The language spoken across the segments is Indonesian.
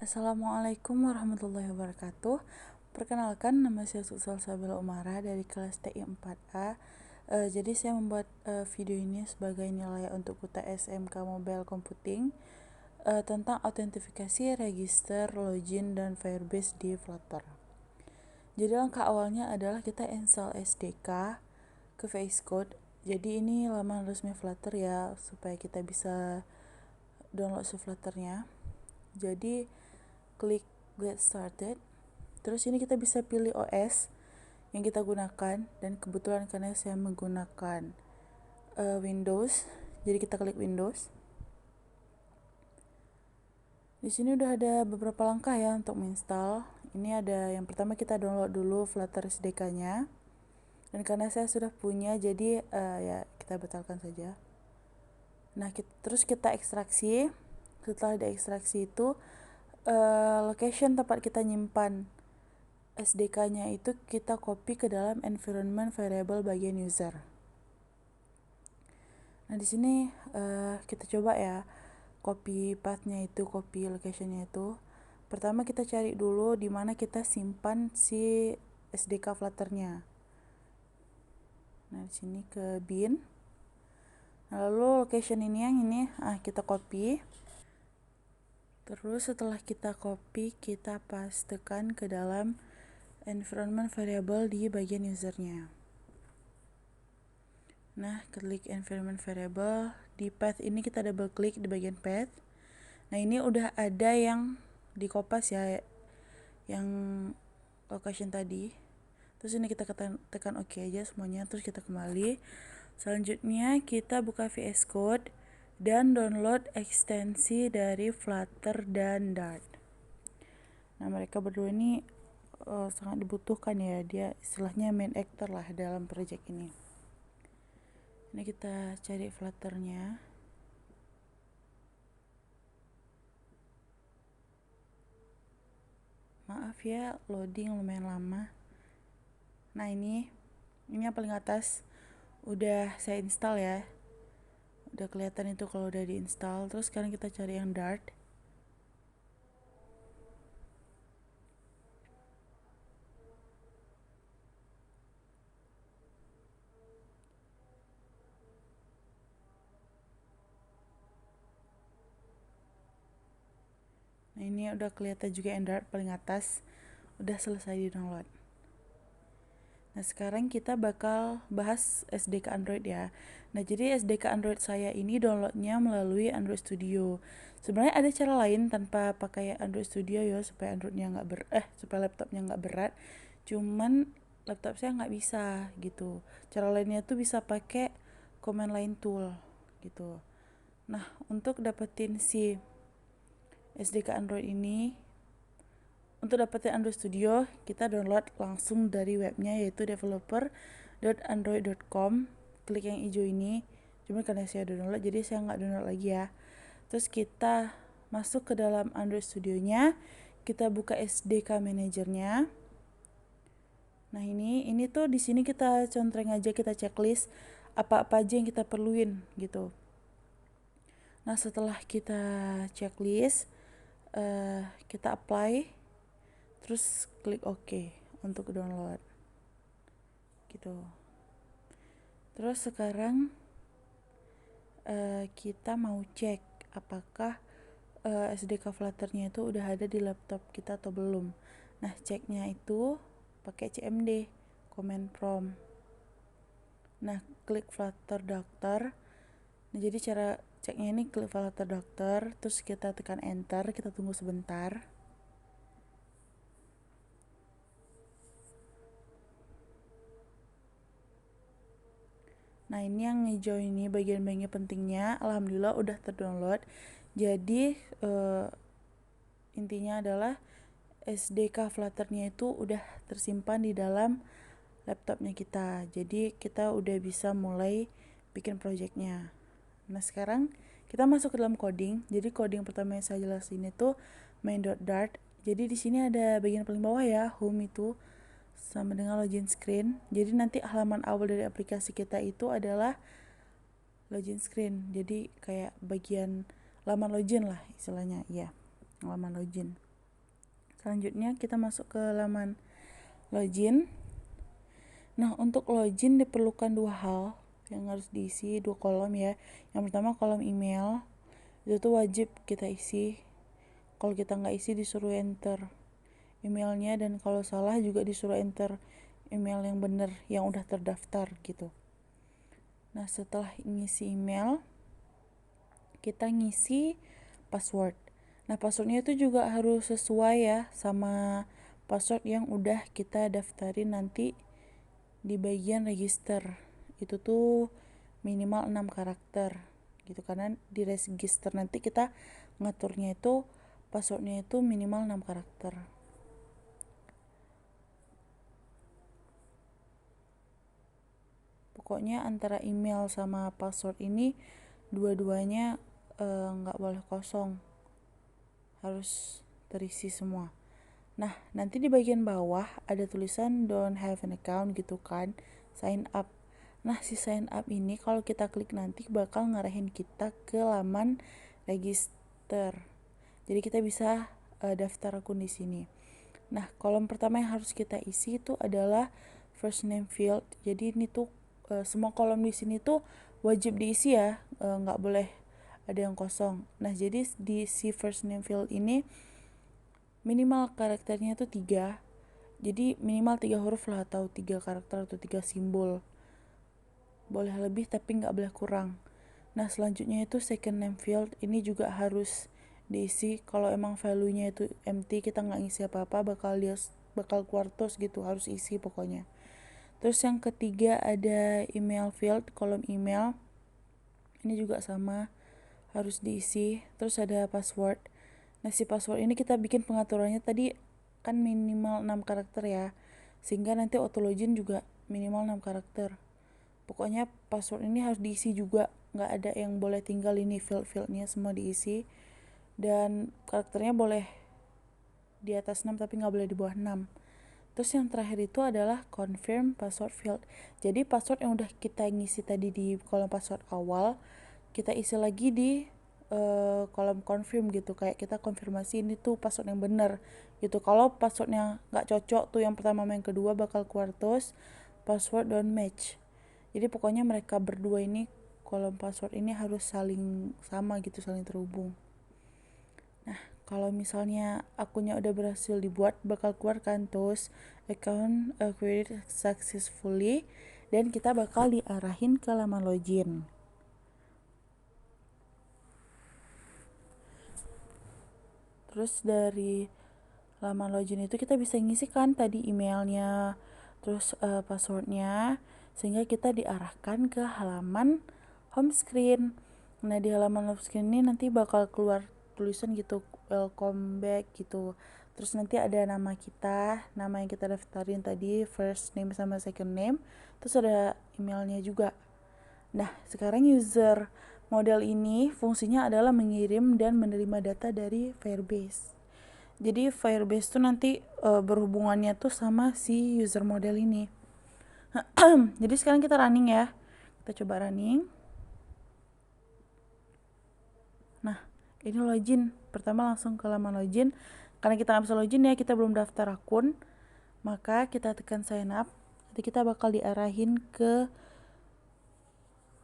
Assalamualaikum warahmatullahi wabarakatuh. Perkenalkan, nama saya Salsabila Umara dari kelas TI 4A. Jadi saya membuat video ini sebagai nilai untuk UTS SMK Mobile Computing tentang autentifikasi, register, login, dan Firebase di Flutter. Jadi langkah awalnya adalah kita install SDK ke VS Code. Jadi ini laman resmi Flutter ya, supaya kita bisa download si Flutternya. Jadi klik get started, terus ini kita bisa pilih OS yang kita gunakan, dan kebetulan karena saya menggunakan Windows, jadi kita klik Windows. Di sini udah ada beberapa langkah ya untuk menginstal. Ini ada yang pertama, kita download dulu Flutter SDK-nya, dan karena saya sudah punya, jadi ya kita batalkan saja. Nah, terus kita ekstraksi. Setelah diekstraksi itu location tempat kita nyimpan SDK-nya itu kita copy ke dalam environment variable bagian user. Nah, di sini kita coba ya copy path-nya itu, copy location-nya itu. Pertama kita cari dulu di mana kita simpan si SDK Flutter-nya. Nah, di sini ke bin. Nah, lalu location ini yang ini kita copy. Terus setelah kita copy, kita pastekan ke dalam environment variable di bagian usernya. Nah, klik environment variable, di path ini kita double klik di bagian path. Nah, ini udah ada yang di kopas ya, yang location tadi. Terus ini kita tekan OK aja semuanya, terus kita kembali. Selanjutnya kita buka VS Code dan download ekstensi dari Flutter dan Dart. Nah, mereka berdua ini sangat dibutuhkan ya, dia istilahnya main actor lah dalam project ini. Ini kita cari Flutternya. Maaf ya, loading lumayan lama. Nah, ini yang paling atas udah saya install ya. Udah kelihatan itu kalau udah diinstal. Terus sekarang kita cari yang Dart. Nah, ini udah kelihatan juga yang Dart paling atas. Udah selesai di download. Nah, sekarang kita bakal bahas SDK Android ya. Nah, jadi SDK Android saya ini downloadnya melalui Android Studio. Sebenarnya ada cara lain tanpa pakai Android Studio ya, supaya Androidnya supaya laptopnya nggak berat. Cuman laptop saya nggak bisa gitu. Cara lainnya tuh bisa pakai command line tool gitu. Nah, untuk dapetin si SDK Android ini, untuk dapetin Android Studio, kita download langsung dari webnya, yaitu developer.android.com. Klik yang hijau ini. Cuma karena saya udah download, jadi saya nggak download lagi ya. Terus kita masuk ke dalam Android Studio-nya, kita buka SDK Manager-nya. Nah, ini tuh di sini kita contreng aja, kita checklist apa-apa aja yang kita perluin gitu. Nah, setelah kita checklist, kita apply. Terus klik OK untuk download gitu. Terus sekarang kita mau cek apakah SDK Flutter-nya itu udah ada di laptop kita atau belum. Nah, ceknya itu pakai CMD, command prompt. Nah, klik Flutter Doctor. Nah, jadi cara ceknya ini klik Flutter Doctor, terus kita tekan enter, kita tunggu sebentar. Nah, ini yang hijau ini bagian-bagian pentingnya, alhamdulillah udah terdownload. Jadi intinya adalah SDK Flutter-nya itu udah tersimpan di dalam laptopnya kita. Jadi kita udah bisa mulai bikin projectnya. Nah, sekarang kita masuk ke dalam coding. Jadi coding pertama yang saya jelasin itu main.dart. Jadi di sini ada bagian paling bawah ya, home itu sama dengan login screen. Jadi nanti halaman awal dari aplikasi kita itu adalah login screen. Jadi kayak bagian laman login lah istilahnya, ya, laman login. Selanjutnya kita masuk ke halaman login. Nah, untuk login diperlukan 2 hal yang harus diisi, 2 kolom ya. Yang pertama kolom email, itu tuh wajib kita isi. Kalau kita nggak isi disuruh enter emailnya, dan kalau salah juga disuruh enter email yang bener yang udah terdaftar gitu. Nah, setelah ngisi email, kita ngisi password. Nah, passwordnya itu juga harus sesuai ya sama password yang udah kita daftarin nanti di bagian register. Itu tuh minimal 6 karakter gitu, karena di register nanti kita ngaturnya itu passwordnya itu minimal 6 karakter. Pokoknya antara email sama password ini dua-duanya nggak boleh kosong, harus terisi semua. Nah, nanti di bagian bawah ada tulisan don't have an account gitu kan, sign up. Nah, si sign up ini kalau kita klik nanti bakal ngarahin kita ke laman register. Jadi kita bisa daftar akun di sini. Nah, kolom pertama yang harus kita isi itu adalah first name field. Jadi ini tuh semua kolom di sini tuh wajib diisi ya, nggak boleh ada yang kosong. Nah, jadi di si first name field ini minimal karakternya tuh 3. Jadi minimal 3 huruf lah, atau 3 karakter atau 3 simbol. Boleh lebih tapi nggak boleh kurang. Nah, selanjutnya itu second name field, ini juga harus diisi. Kalau emang value-nya itu empty, kita nggak ngisi apa-apa, bakal keluar terus gitu, harus isi pokoknya. Terus yang ketiga ada email field, kolom email. Ini juga sama, harus diisi. Terus ada password. Nah, si password ini kita bikin pengaturannya tadi kan minimal 6 karakter ya. Sehingga nanti auto login juga minimal 6 karakter. Pokoknya password ini harus diisi juga, nggak ada yang boleh tinggal, ini field-fieldnya semua diisi. Dan karakternya boleh di atas 6 tapi nggak boleh di bawah 6. Terus yang terakhir itu adalah confirm password field. Jadi password yang udah kita ngisi tadi di kolom password awal, kita isi lagi di kolom confirm gitu, kayak kita konfirmasi ini tuh password yang benar gitu. Kalau passwordnya nggak cocok tuh yang pertama sama yang kedua, bakal keluar terus password don't match. Jadi pokoknya mereka berdua ini, kolom password ini harus saling sama gitu, saling terhubung. Nah, kalau misalnya akunnya udah berhasil dibuat, bakal keluar kan terus account created successfully, dan kita bakal diarahin ke laman login. Terus dari laman login itu kita bisa ngisikan tadi emailnya, terus passwordnya, sehingga kita diarahkan ke halaman home screen. Nah, di halaman home screen ini nanti bakal keluar tulisan gitu, welcome back gitu. Terus nanti ada nama kita, nama yang kita daftarin tadi, first name sama second name. Terus ada emailnya juga. Nah, sekarang user model ini fungsinya adalah mengirim dan menerima data dari Firebase. Jadi Firebase tuh nanti berhubungannya tuh sama si user model ini. Jadi sekarang kita running ya. Kita coba running. Nah, ini login. Pertama langsung ke laman login. Karena kita nggak bisa login ya, kita belum daftar akun, maka kita tekan sign up. Nanti kita bakal diarahin ke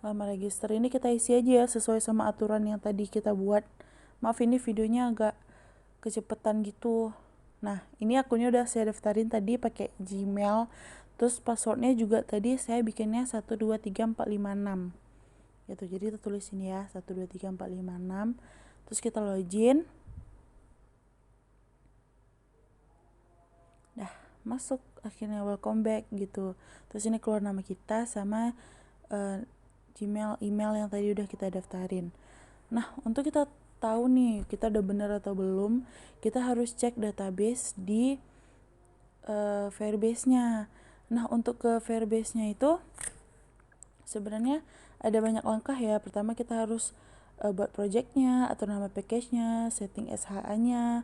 laman register. Ini kita isi aja ya sesuai sama aturan yang tadi kita buat. Maaf ini videonya agak kecepetan gitu. Nah, ini akunnya udah saya daftarin tadi pakai Gmail. Terus passwordnya juga tadi saya bikinnya 123456 gitu. Jadi kita tulis ini ya, 123456. Terus kita login. Dah masuk, akhirnya welcome back gitu. Terus ini keluar nama kita sama Gmail, email yang tadi udah kita daftarin. Nah, untuk kita tahu nih kita udah bener atau belum, kita harus cek database di Firebase-nya. Nah, untuk ke Firebase-nya itu sebenarnya ada banyak langkah ya. Pertama kita harus buat projectnya, atur nama package-nya, setting SHA-nya,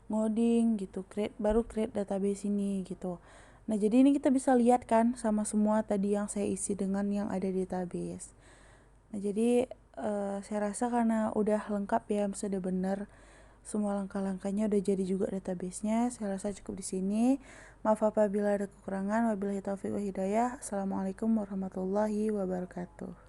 ngoding gitu, baru create database ini gitu. Nah, jadi ini kita bisa lihat kan sama semua tadi yang saya isi dengan yang ada di database. Nah, jadi saya rasa karena udah lengkap ya, sudah bener, semua langkah-langkahnya udah jadi juga databasenya. Saya rasa cukup di sini. Maaf apabila ada kekurangan. Wabillahi taufiq wa hidayah. Assalamualaikum warahmatullahi wabarakatuh.